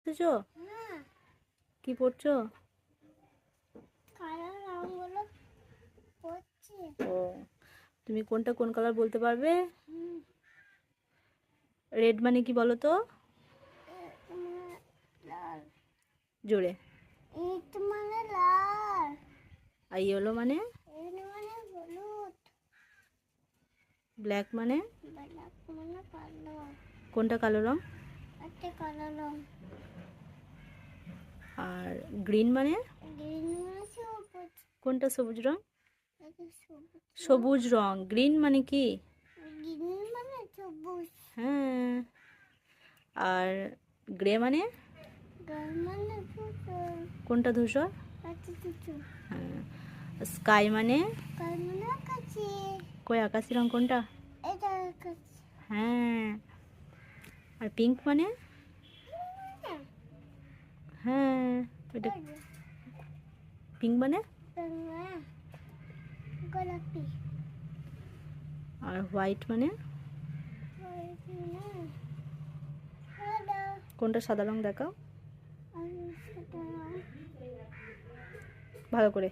পড়তেছো? কি পড়ছো? ও, তুমি কোনটা কোন কালার বলতে পারবে? রেড মানে কি বলো তো? জোরে। আর ইয়েলো মানে? ব্ল্যাক মানে? কোনটা কালো রং? আর গ্রিন মানে? কোনটা সবুজ রং? সবুজ রং। গ্রিন মানে কি? হ্যাঁ। আর গ্রে মানে? কোনটা ধূসর? হ্যাঁ। স্কাই মানে? কই আকাশি রং কোনটা? হ্যাঁ। আর পিঙ্ক মানে? হ্যাঁ, এটা পিঙ্ক মানে? আর হোয়াইট মানে? কোনটা সাদা রং দেখাও ভালো করে।